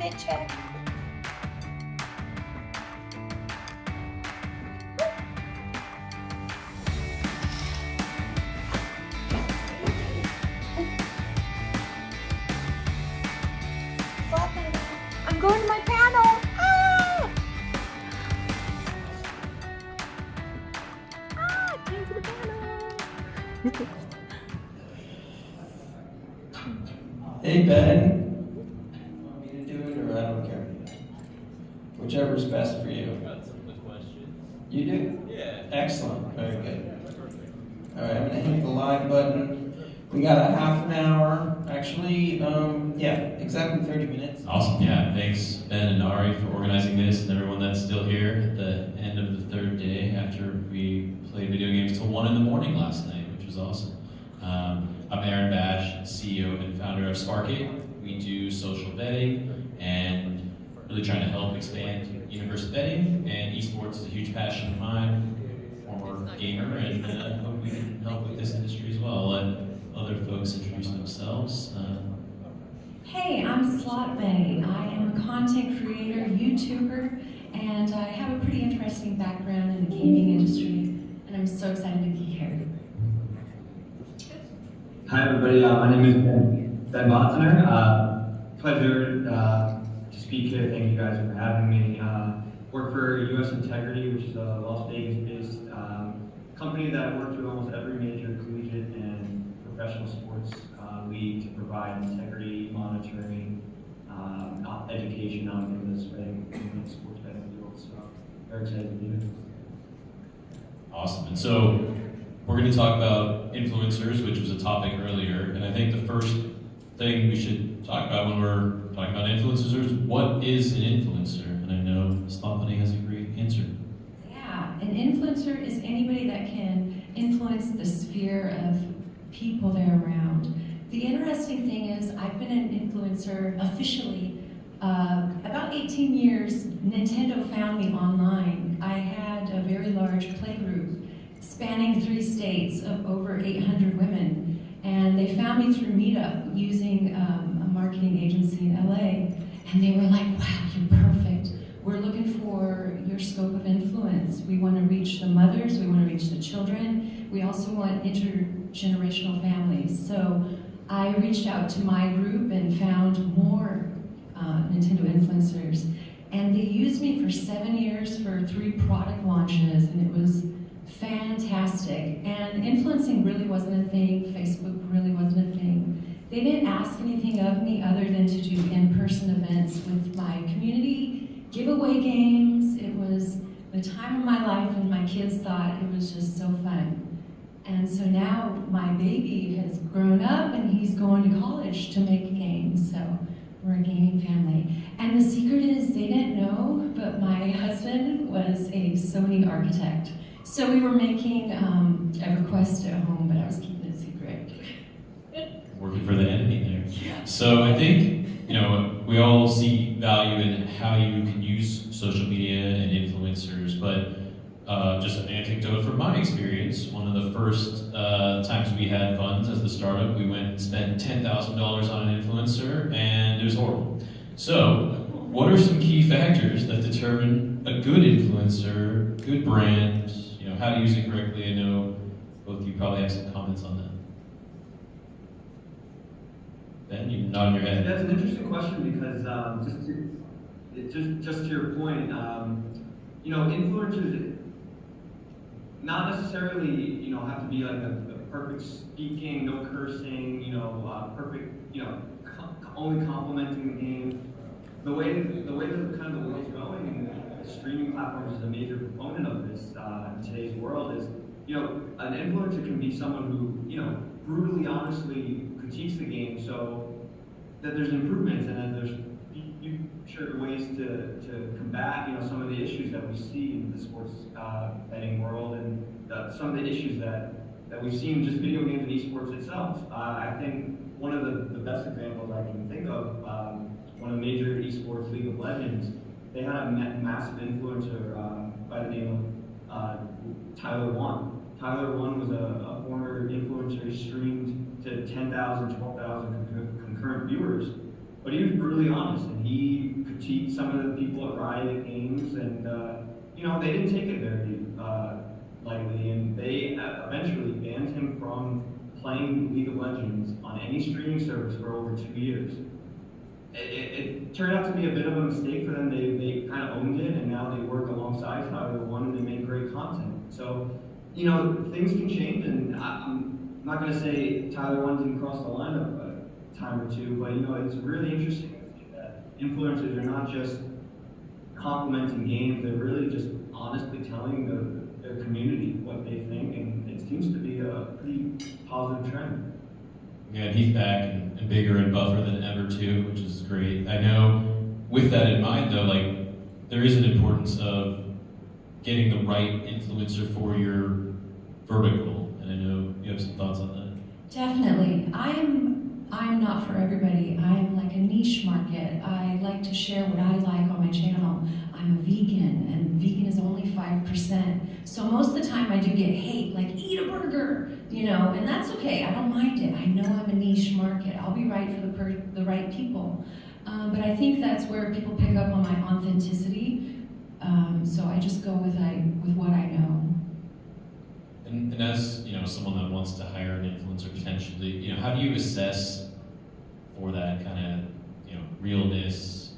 fit check. I'm going to my panel. Came to the panel. Hey Ben, you want me to do it or I don't care? Whichever's best for you. Got some good questions. You do? Yeah. Excellent, very good. All right, I'm gonna hit the live button. We got a half an hour, actually, yeah, exactly 30 minutes. Awesome, yeah. Thanks Ben and Ari for organizing this and everyone that's still here at the end of the third day after we played video games till 1 in the morning last night, which was awesome. I'm Aaron Basch, CEO and founder of SPARKET. We do social betting and really trying to help expand universe betting, and esports is a huge passion of mine, former gamer, and hope we can help with this industry as well. Let other folks introduce themselves. Hey, I'm Slot Bay. I am a content creator, YouTuber, and I have a pretty interesting background in the gaming industry, and I'm so excited to be here. Hi everybody, my name is Ben Bodziner. Pleasure to speak here. Thank you guys for having me. Work for US Integrity, which is a Las Vegas-based company that works with almost every major collegiate and professional sports league to provide integrity, monitoring, education on the sports betting field. So very excited to be here. Awesome. And so we're going to talk about influencers, which was a topic earlier. And I think the first thing we should talk about when we're talking about influencers is what is an influencer? And I know Slotbuddy has a great answer. Yeah, an influencer is anybody that can influence the sphere of people they're around. The interesting thing is I've been an influencer officially about 18 years. Nintendo found me online. I had a very large playgroup spanning 3 states of over 800 women, and they found me through Meetup using a marketing agency in LA, and they were like, wow, you're perfect. We're looking for your scope of influence. We want to reach the mothers, we want to reach the children, we also want intergenerational families. So I reached out to my group and found more Nintendo influencers, and they used me for 7 years for 3 product launches, and it was fantastic. And influencing really wasn't a thing. Facebook really wasn't a thing. They didn't ask anything of me other than to do in-person events with my community, giveaway games. It was the time of my life, and my kids thought it was just so fun. And so now my baby has grown up and he's going to college to make games. So we're a gaming family. And the secret is they didn't know, but my husband was a Sony architect. So we were making EverQuest at home, but I was keeping it secret. Working for the enemy there. So I think, you know, we all see value in how you can use social media and influencers, but just an anecdote from my experience, one of the first times we had funds as the startup, we went and spent $10,000 on an influencer, and it was horrible. So, what are some key factors that determine a good influencer, good brand, you know, how to use it correctly? I know both of you probably have some comments on that. Ben, you nod your head. That's an interesting question because just to your point, you know, influencers not necessarily, you know, have to be like the perfect speaking, no cursing, you know, perfect, you know, only complimenting the game. The way that kind of the world's going, and the streaming platforms is a major component of this in today's world, is, you know, an influencer can be someone who, you know, brutally, honestly critiques the game so that there's improvements and that there's sure ways to combat, you know, some of the issues that we see in the sports betting world, and some of the issues that we've seen in just video games and esports itself. I think one of the best examples I can think of, one of the major esports, League of Legends, they had a massive influencer by the name of Tyler One. Tyler One was a former influencer. He streamed to 10,000, 12,000 concurrent viewers. but he was brutally honest, and he critiqued some of the people at Riot Games, and you know, they didn't take it very lightly, and they eventually banned him from playing League of Legends on any streaming service for over 2 years. It turned out to be a bit of a mistake for them. They kind of owned it, and now they work alongside Tyler One, and they make great content. So, you know, things can change, and I'm not going to say Tyler One didn't cross the line a time or two, but, you know, it's really interesting that influencers are not just complimenting games, they're really just honestly telling their community what they think, and it seems to be a pretty positive trend. Yeah, and he's back and bigger and buffer than ever too, which is great. I know with that in mind though, like there is an importance of getting the right influencer for your vertical. And I know you have some thoughts on that. Definitely. I'm not for everybody. I'm like a niche market. I like to share what I like on my channel. I'm a vegan, and vegan is only 5%. So most of the time I do get hate, like eat a burger, you know, and that's okay. I don't mind it. I know I'm a niche market. I'll be right for the right people. But I think that's where people pick up on my authenticity. So I just go with what I know. And as you know, someone that wants to hire an influencer potentially, you know, how do you assess for that kind of, you know, realness,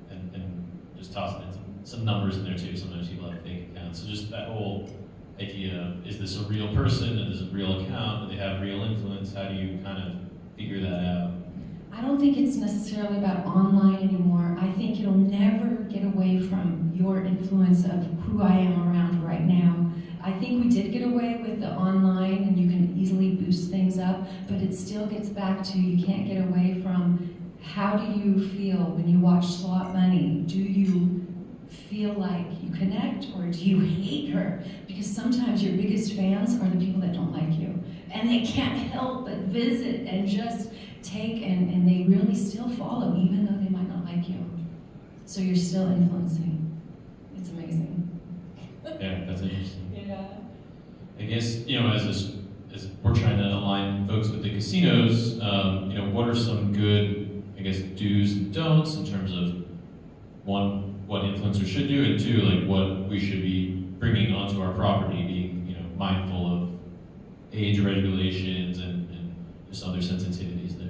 and just tossing in some numbers in there too. Sometimes people have fake accounts. So just that whole idea of, is this a real person? Is this a real account? Do they have real influence? How do you kind of figure that out? I don't think it's necessarily about online anymore. I think it'll never get away from your influence of who I am around right now. I think we did get away with the online, and you can easily boost things up, but it still gets back to, you can't get away from, how do you feel when you watch Slot Money? Do you feel like you connect, or do you hate her? Because sometimes your biggest fans are the people that don't like you, and they can't help but visit and just take, and they really still follow, even though they might not like you. So you're still influencing. It's amazing. Yeah, that's interesting. Yeah. I guess, you know, as we're trying to align folks with the casinos, you know, what are some good, I guess, do's and don'ts in terms of, one, what influencers should do, and two, like what we should be bringing onto our property, being, you know, mindful of age regulations and just other sensitivities there.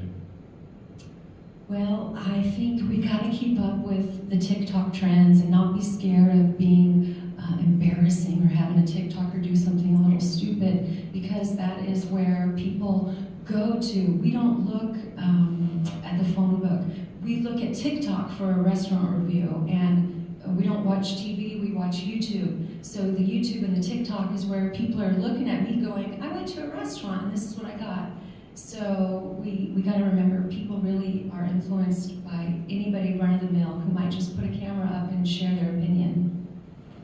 Well, I think we gotta keep up with the TikTok trends and not be scared of being embarrassing or having a TikToker do something a little stupid, because that is where people go to. We don't look at the phone book. We look at TikTok for a restaurant review, and we don't watch TV, we watch YouTube. So the YouTube and the TikTok is where people are looking at me going, I went to a restaurant and this is what I got. So we got to remember, people really are influenced by anybody run-of-the-mill who might just put a camera up and share their opinion.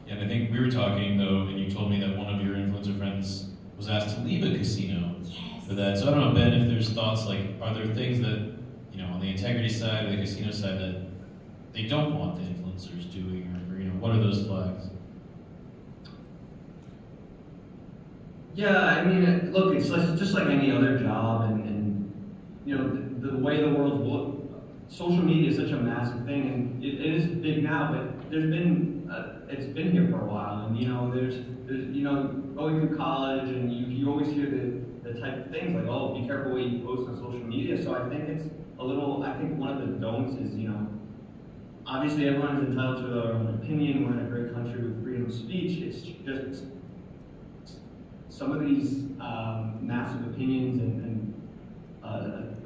Yeah, and I think we were talking though, and you told me that one of your influencer friends was asked to leave a casino for that. So I don't know, Ben, if there's thoughts, like, are there things that, you know, on the integrity side or the casino side that they don't want the influencers doing, or you know, what are those flags? Yeah, I mean, look, it's just like any other job, and you know, the way the world's social media is such a massive thing, and it is big now, but there's been, it's been here for a while, and you know, there's you know, going through college, and you always hear the type of things like, oh, be careful what you post on social media. So I think it's a little, I think one of the don'ts is, you know, obviously everyone is entitled to their own opinion. We're in a great country with freedom of speech. It's just some of these massive opinions and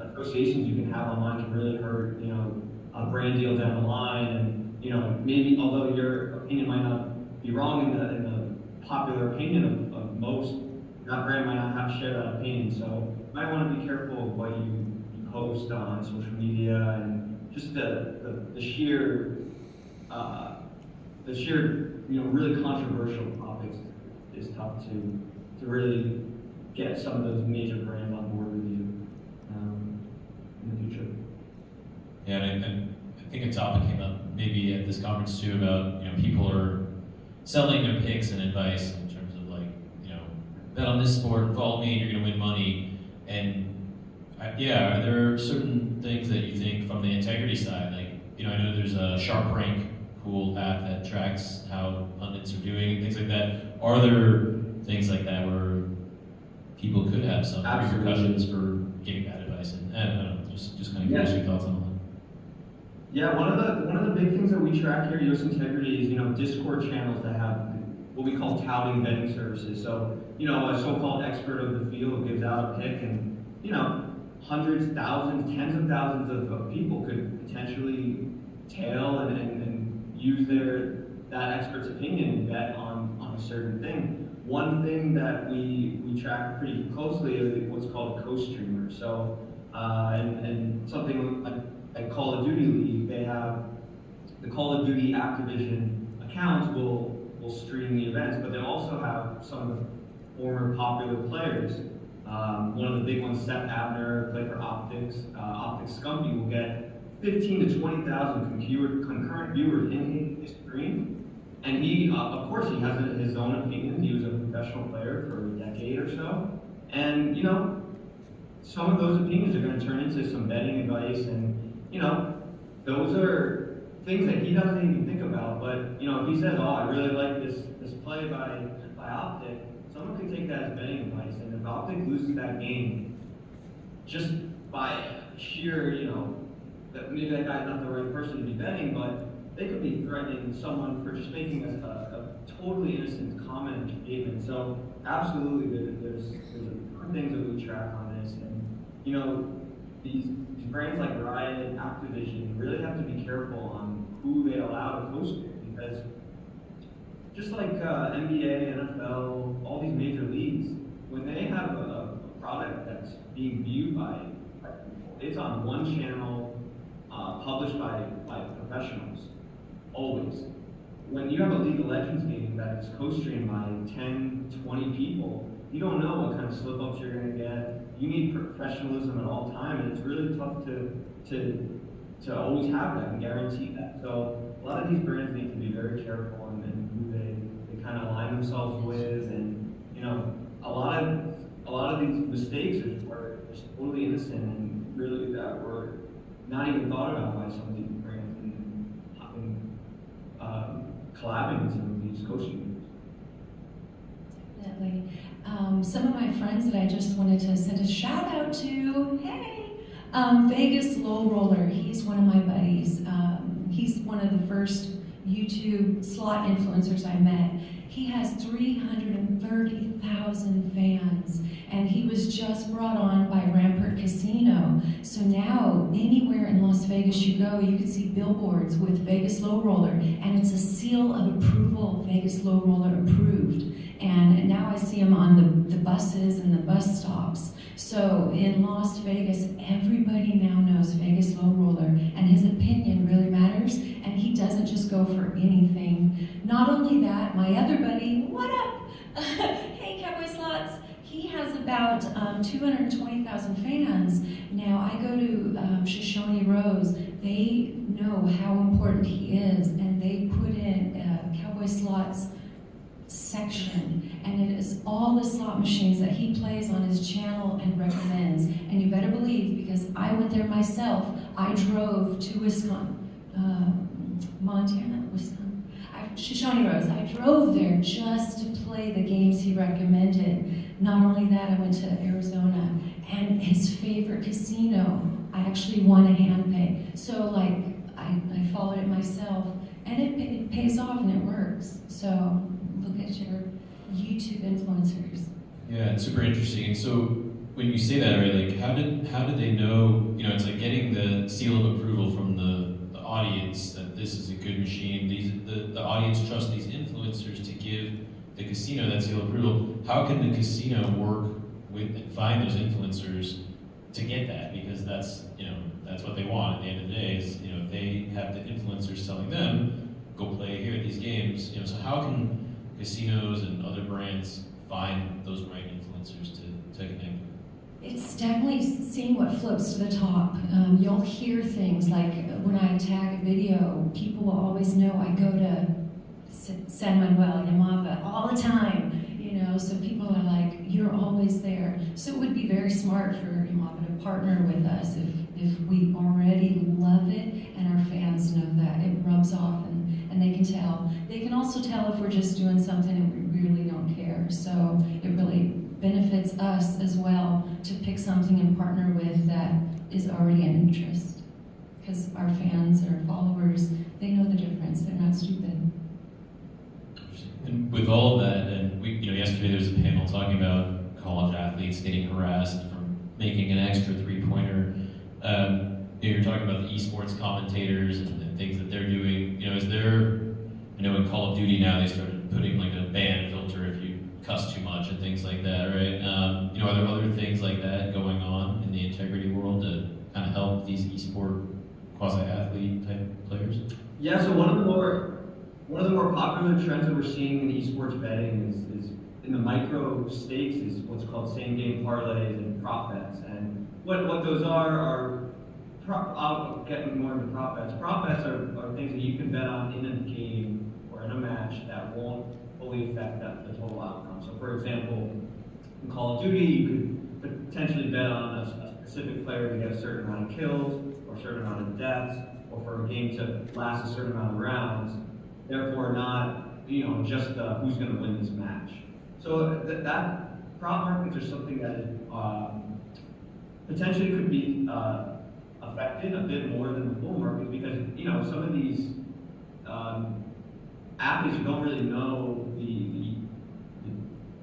associations you can have online can really hurt, you know, a brand deal down the line. And you know, maybe although your opinion might not be wrong in the popular opinion of most, that brand might not have to share that opinion. So you might want to be careful of what you post on social media, and just the sheer you know, really controversial topics is tough to really get some of those major brands on board with you in the future. Yeah, and I think a topic came up maybe at this conference too about, you know, people are selling their picks and advice in terms of, like, you know, bet on this sport, follow me, and you're going to win money. And yeah, are there certain things that you think from the integrity side? Like, you know, I know there's a Sharp Rank cool app that tracks how pundits are doing and things like that. Are there things like that where people could have some repercussions for giving bad advice? And I don't know, just kind of curious your thoughts on that. Yeah, one of the big things that we track here at US Integrity is, you know, Discord channels that have what we call touting betting services. So, you know, a so-called expert of the field gives out a pick, and, you know, hundreds, thousands, tens of thousands of people could potentially tail and use that expert's opinion and bet on a certain thing. One thing that we track pretty closely is what's called co-streamer. So, and something like Call of Duty League, they have the Call of Duty Activision accounts will stream the events, but they also have some of the former popular players. One of the big ones, Seth Abner, played for Optics. Optics Scumpy will get 15 to 20,000 concurrent viewers in his stream. And he, of course, he has his own opinion. He was a professional player for a decade or so. And, you know, some of those opinions are going to turn into some betting advice. And, you know, those are things that he doesn't even think about. But, you know, if he says, oh, I really like this play by Optic, someone can take that as betting advice. And if Optic loses that game, just by sheer, you know, that maybe that guy's not the right person to be betting, but they could be threatening someone for just making a totally innocent comment or statement. So absolutely, there's things that we track on this, and you know, these brands like Riot, Activision really have to be careful on who they allow to post it, because just like NBA, NFL, all these major leagues, when they have a product that's being viewed by people, it's on one channel, published by professionals, always. When you have a League of Legends game that is co-streamed by 10, 20 people, you don't know what kind of slip-ups you're going to get. You need professionalism at all time, and it's really tough to always have that and guarantee that. So a lot of these brands need to be very careful in who they kind of align themselves with, and you know, a lot of these mistakes are just totally innocent and really that were not even thought about by some of these brands and collabing with some of these coaching groups. Definitely. Some of my friends that I just wanted to send a shout out to, hey, Vegas Low Roller, he's one of my buddies. He's one of the first YouTube slot influencers I met. He has 330,000 fans, and he was just brought on by Rampart Casino. So now, anywhere in Las Vegas you go, you can see billboards with Vegas Low Roller, and it's a seal of approval, Vegas Low Roller approved. And now I see him on the buses and the bus stops. So in Las Vegas, everybody now knows Vegas Low Roller, and his opinion really matters, and he doesn't just go for anything. Not only that, my other buddy, what up? Hey, Cowboy Slots. He has about 220,000 fans. Now, I go to Shoshone Rose. They know how important he is, and they put in Cowboy Slots section, and it is all the slot machines that he plays on his channel and recommends. And you better believe, because I went there myself, I drove to Shoshone Rose. I drove there just to play the games he recommended. Not only that, I went to Arizona, and his favorite casino, I actually won a hand pay. So like, I followed it myself, and it pays off and it works. So look at your YouTube influencers. Yeah, it's super interesting. And so when you say that, right, like how did they know, you know, it's like getting the seal of approval from the audience that this is a good machine. The audience trusts these influencers to give the casino that seal of approval. How can the casino work with and find those influencers to get that? Because that's, you know, that's what they want at the end of the day is, you know, if they have the influencers telling them, go play here at these games, you know, so how can casinos and other brands find those right influencers to connect with? It's definitely seeing what floats to the top. You'll hear things like when I tag a video, people will always know I go to San Manuel, Yamava all the time, you know, so people are like, you're always there. So it would be very smart for Yamava to partner with us if if we already love it and our fans know that. It rubs off and they can tell. They can also tell if we're just doing something and we really don't care. So it really benefits us as well to pick something and partner with that is already an interest. Because our fans, our followers, they know the difference. They're not stupid. And with all of that, and yesterday there was a panel talking about college athletes getting harassed for making an extra three-pointer. You're talking about the esports commentators and things that they're doing. Is there? I know in Call of Duty now they started putting like a ban filter if you cuss too much and things like that, right? Are there other things like that going on in the integrity world to kind of help these esport quasi-athlete type players? Yeah. So one of the more popular trends that we're seeing in esports betting is in the micro stakes is what's called same game parlays and prop bets. And what those are I'll get more into prop bets. Prop bets are things that you can bet on in a game or in a match that won't fully affect the total outcome. So for example, in Call of Duty, you could potentially bet on a specific player to get a certain amount of kills or a certain amount of deaths, or for a game to last a certain amount of rounds. Therefore, not just who's going to win this match. So that prop markets are something that is, potentially could be affected a bit more than the full market, because some of these athletes who don't really know the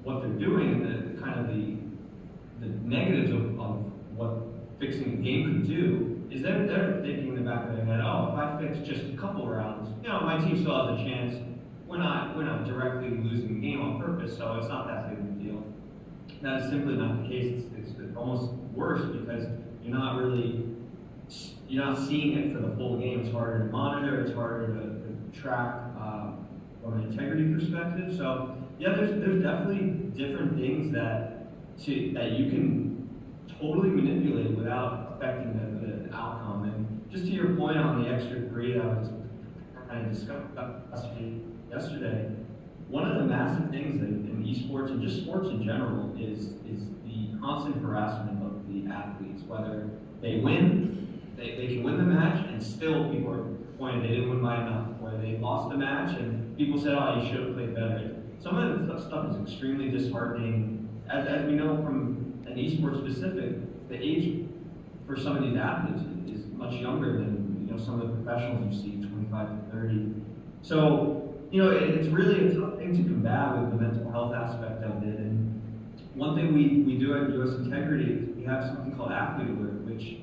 what they're doing and the kind of the negatives of what fixing the game could do, is they're thinking in the back of their head, oh, if I fix just a couple rounds, my team still has a chance. We're not directly losing the game on purpose, so it's not that big of a deal. That is simply not the case. It's almost worse, because you're not seeing it for the full game. It's harder to monitor. It's harder to track from an integrity perspective. So yeah, there's definitely different things that you can totally manipulate without affecting the outcome. And just to your point on the extra grade I was kind of discussing yesterday, one of the massive things in esports and just sports in general is the constant harassment of the athletes. Whether they win, they can win the match, and still people are pointing they didn't win by enough, or they lost the match and people said, oh, you should have played better. Some of the stuff is extremely disheartening. As we know from an esports specific, the age for some of these athletes is much younger than some of the professionals you see, 25 to 30. So it's really a tough thing to combat with the mental health aspect of it. And one thing we do at US Integrity is we have something called Athlete Alert, which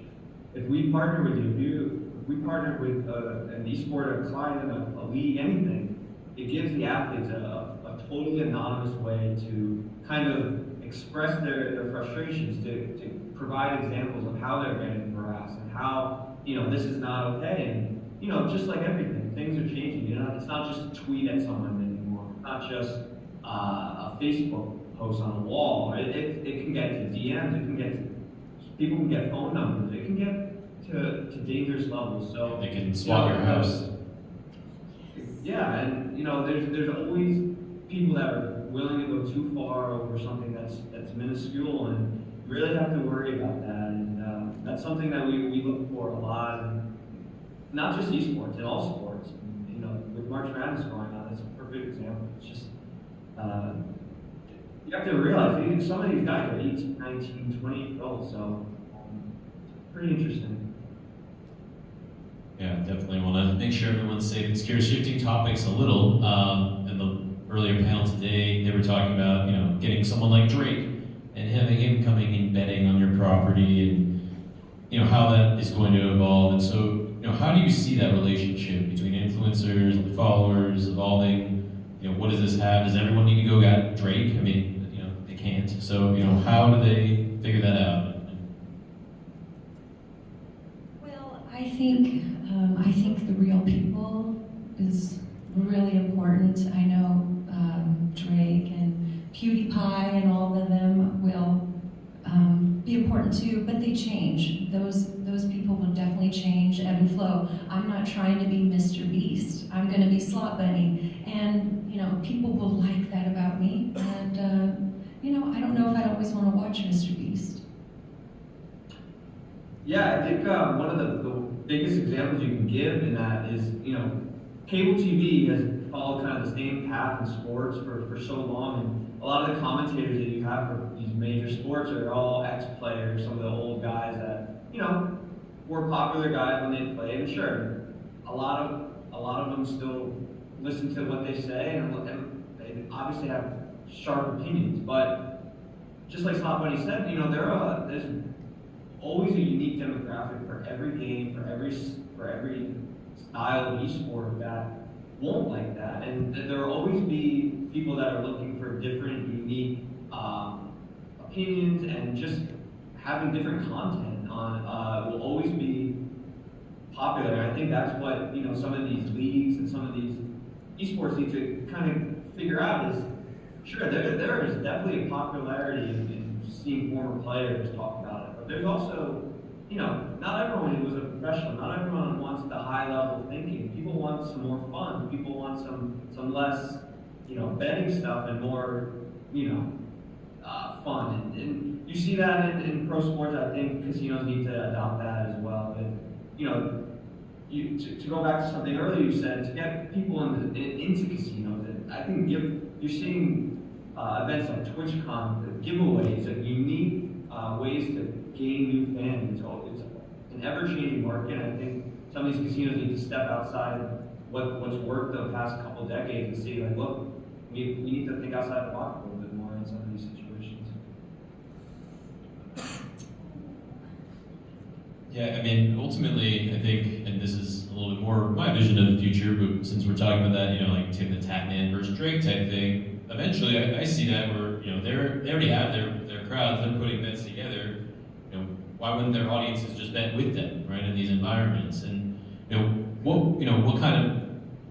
if we partner with if we partner with an esport, a client, a league, anything, it gives the athletes a totally anonymous way to kind of express their frustrations, to provide examples of how they're getting harassed and how this is not okay. And just like everything, things are changing. It's not just a tweet at someone anymore. It's not just a Facebook post on a wall. It can get to DMs. People can get phone numbers. It can get to dangerous levels. So they can swap your house. Yeah, and there's always people that are willing to go too far over something that's minuscule, and you really have to worry about that. And that's something that we look for a lot. And not just esports, in all sports. With March Madness going on, that's a perfect example. It's just, you have to realize, some of these guys are 18, 19, 20 years old, so pretty interesting. Yeah, definitely want to make sure everyone's safe and secure. Shifting topics a little, in the earlier panel today, they were talking about, getting someone like Drake and having him coming and betting on your property, and, how that is going to evolve. And so, how do you see that relationship between influencers and followers evolving? What does this have? Does everyone need to go at Drake? I mean, they can't. So, how do they figure that out? Well, I think the real people is really important. I know Drake and PewDiePie and all of them will be important too, but they change. Those people will definitely change, ebb and flow. I'm not trying to be Mr. Beast. I'm going to be Slot Bunny, and people will like that about me. And I don't know if I'd always want to watch Mr. Beast. Yeah, I think one of the biggest examples you can give in that is, cable TV has followed kind of the same path in sports for so long, and a lot of the commentators that you have for these major sports are all ex-players, some of the old guys that, were popular guys when they played, and sure, a lot of them still listen to what they say, and they obviously have sharp opinions, but just like Slot Bunny said, there's always a unique demographic for every game, for every style of esport that won't like that, and there will always be people that are looking for different, unique opinions, and just having different content on will always be popular. And I think that's what some of these leagues and some of these esports need to kind of figure out is, sure, there is definitely a popularity in seeing former players talk about it, but there's also, not everyone who is a professional, not everyone wants the high level thinking. People want some more fun. People want some less, betting stuff and more, fun. And you see that in pro sports. I think casinos need to adopt that as well. But, to go back to something earlier you said, to get people into casinos, I think you're seeing events like TwitchCon, giveaways, unique ways to gain new fans. It's an ever-changing market. I think some of these casinos need to step outside what's worked the past couple of decades and see, like, look, we need to think outside the box a little bit more in some of these situations. Yeah, I mean, ultimately, I think, and this is a little bit more my vision of the future, but since we're talking about that, like Tim the Tatman versus Drake type thing, eventually I see that where, they already have their crowds, they're putting bets together, why wouldn't their audiences just bet with them, right, in these environments? And, what kind of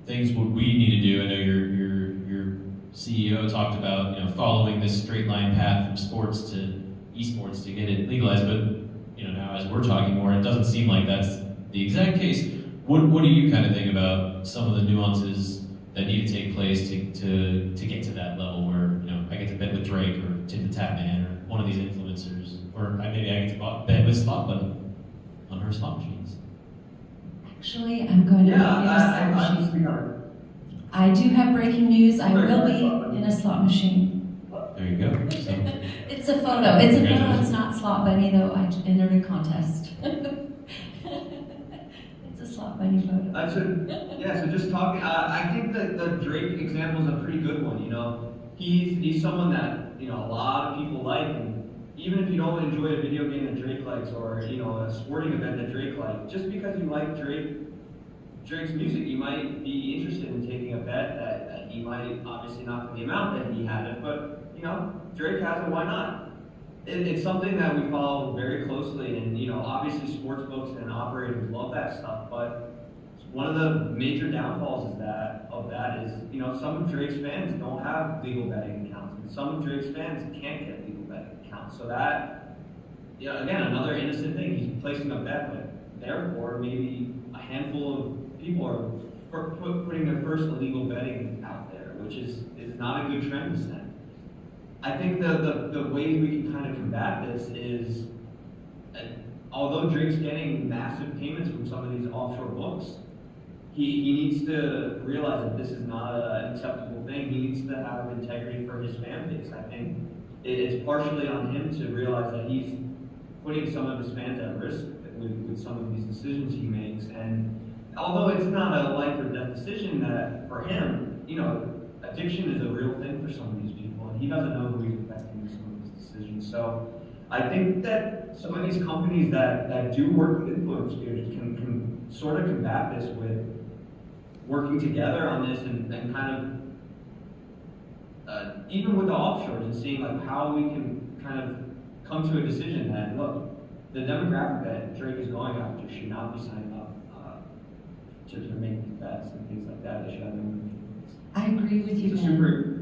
things would we need to do? I know your CEO talked about, following this straight line path from sports to esports to get it legalized, but now as we're talking more, it doesn't seem like that's the exact case. What do you kind of think about some of the nuances that need to take place to get to that level where I get to bet with Drake or Tim the Tatman or one of these influencers, or maybe I get to bet with Slot Bunny on her slot machines? Actually, I'm going to be in a slot machine. I do have breaking news. I will be in a slot machine. There you go. So. It's a photo. It's a photo. It's not Slot Bunny, though. I entered a contest. It's a Slot Bunny photo. So just talking, I think that the Drake example is a pretty good one. He's someone that a lot of people like, and even if you don't enjoy a video game that Drake likes, or a sporting event that Drake likes, just because you like Drake's music, you might be interested in taking a bet that he might, obviously not for the amount that he had it, but Drake has it, why not? It's something that we follow very closely, and obviously sports books and operators love that stuff, but one of the major downfalls of that is some of Drake's fans don't have legal betting accounts, and some of Drake's fans can't get legal betting accounts. So that, again, another innocent thing. He's placing a bet, but therefore maybe a handful of people are putting their first illegal betting out there, which is not a good trend to set. I think the ways we can kind of combat this is, although Drake's getting massive payments from some of these offshore books, he needs to realize that this is not an acceptable thing. He needs to have integrity for his fan base. I think it's partially on him to realize that he's putting some of his fans at risk with some of these decisions he makes. And although it's not a life or death decision, that for him, addiction is a real thing for some of these people, and he doesn't know who he's affecting with some of these decisions. So I think that some of these companies that do work with influencers can sort of combat this with working together on this, and kind of even with the offshores, and seeing like how we can kind of come to a decision that, look, the demographic that Drake is going after should not be signing up to make these bets and things like that. They should have no. I agree with you, Ben.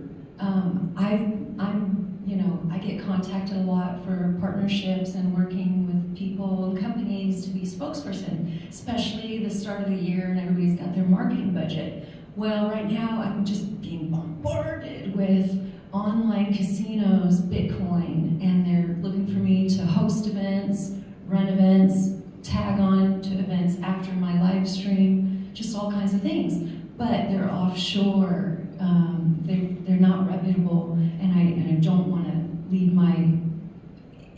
I get contacted a lot for partnerships and working with people and companies to be spokesperson, especially the start of the year and everybody's got their marketing budget. Well, right now I'm just being bombarded with online casinos, Bitcoin, and they're looking for me to host events, run events, tag on to events after my live stream, just all kinds of things. But they're offshore, they're not reputable, and I don't want to lead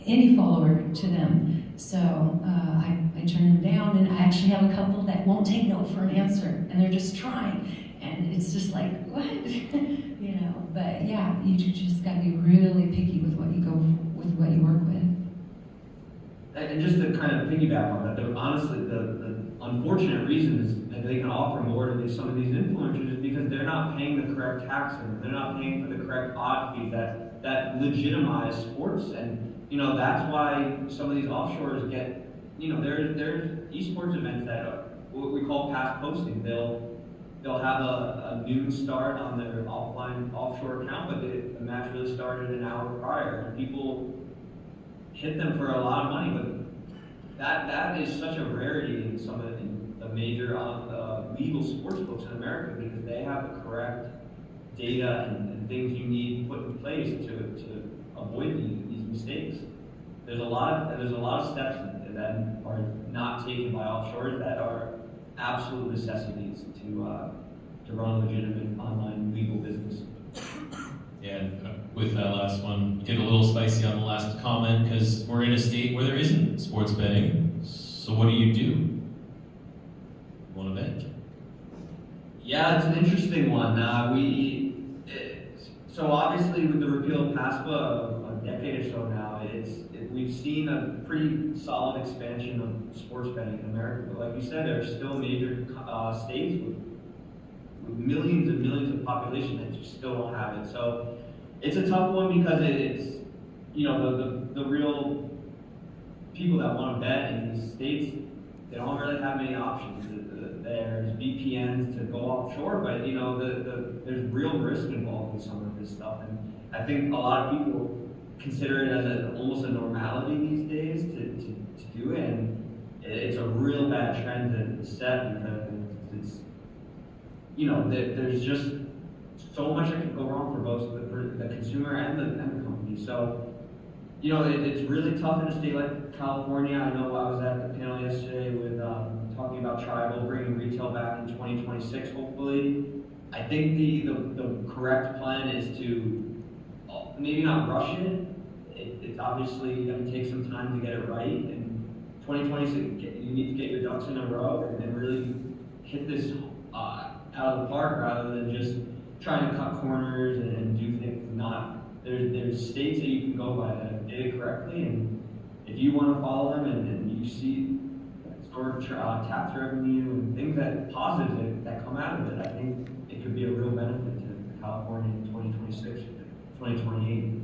any follower to them. So I turn them down, and I actually have a couple that won't take no for an answer, and they're just trying. And it's just like, what? You know, but yeah, you just got to be really picky with what you work with. And just to kind of piggyback on that, honestly, the unfortunate reason is that they can offer more to some of these influencers is because they're not paying the correct taxes, they're not paying for the correct odd fees that legitimize sports. And you know, that's why some of these offshores get, you know, there's esports events that are what we call pass posting. They'll have a noon start on their offshore account, but the match really started an hour prior, and people hit them for a lot of money. But that is such a rarity in some of the major legal sports books in America, because they have the correct data and things you need put in place to avoid these mistakes. There's a lot of steps that are not taken by offshores that are absolute necessities to run a legitimate online legal business. Yeah, with that last one, get a little spicy on the last comment, because we're in a state where there isn't sports betting. So what do you do? Want to bet? Yeah, it's an interesting one. So obviously with the repeal of PASPA a decade or so now, we've seen a pretty solid expansion of sports betting in America. But like you said, there are still major states with millions and millions of population that just still don't have it. So it's a tough one, because it's, you know, the real people that want to bet in these states, they don't really have many options. There's VPNs to go offshore, but you know, there's real risk involved in some of this stuff, and I think a lot of people consider it as almost a normality these days to do it, and it's a real bad trend to set, because it's, you know, there's just so much that can go wrong for both the consumer and the company. So, you know, it's really tough in a state like California. I know I was at the panel yesterday with talking about tribal bringing retail back in 2026, hopefully. I think the correct plan is to maybe not rush it. It's obviously going to take some time to get it right. And 2026, you need to get your ducks in a row and really hit this out of the park, rather than just trying to cut corners and do things not. There's states that you can go by that did it correctly, and if you want to follow them and you see historic tax revenue and things that positive that come out of it, I think it could be a real benefit to California in 2026, 2028.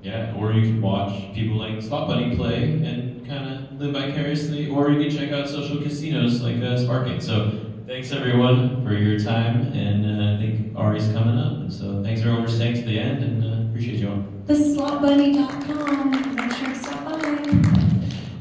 Yeah, or you can watch people like Slot Bunny play and kind of live vicariously, or you can check out social casinos like SPARKET. So thanks everyone for your time, and I think Ari's coming up. So thanks everyone for staying to the end, and appreciate you all. TheSlotBunny.com. Make sure to stop by.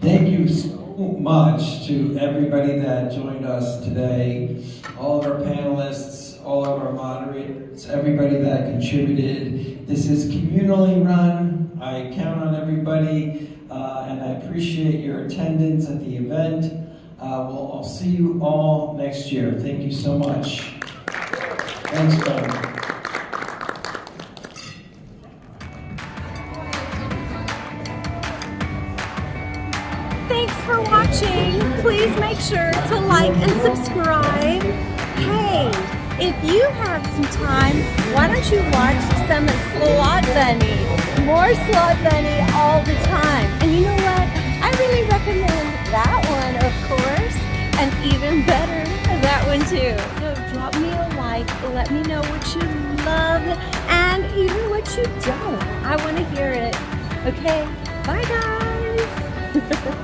Thank you so much to everybody that joined us today, all of our panelists, all of our moderators, everybody that contributed. This is communally run. I count on everybody, and I appreciate your attendance at the event. I'll see you all next year. Thank you so much. Thanks, Ben. Thanks for watching. Please make sure to like and subscribe. Hey, if you have some time, why don't you watch some Slot Bunny? More Slot Bunny all the time. And you know what? I really recommend that one, of course, and even better, that one too. So drop me a like, let me know what you love, and even what you don't. I want to hear it. Okay, bye guys.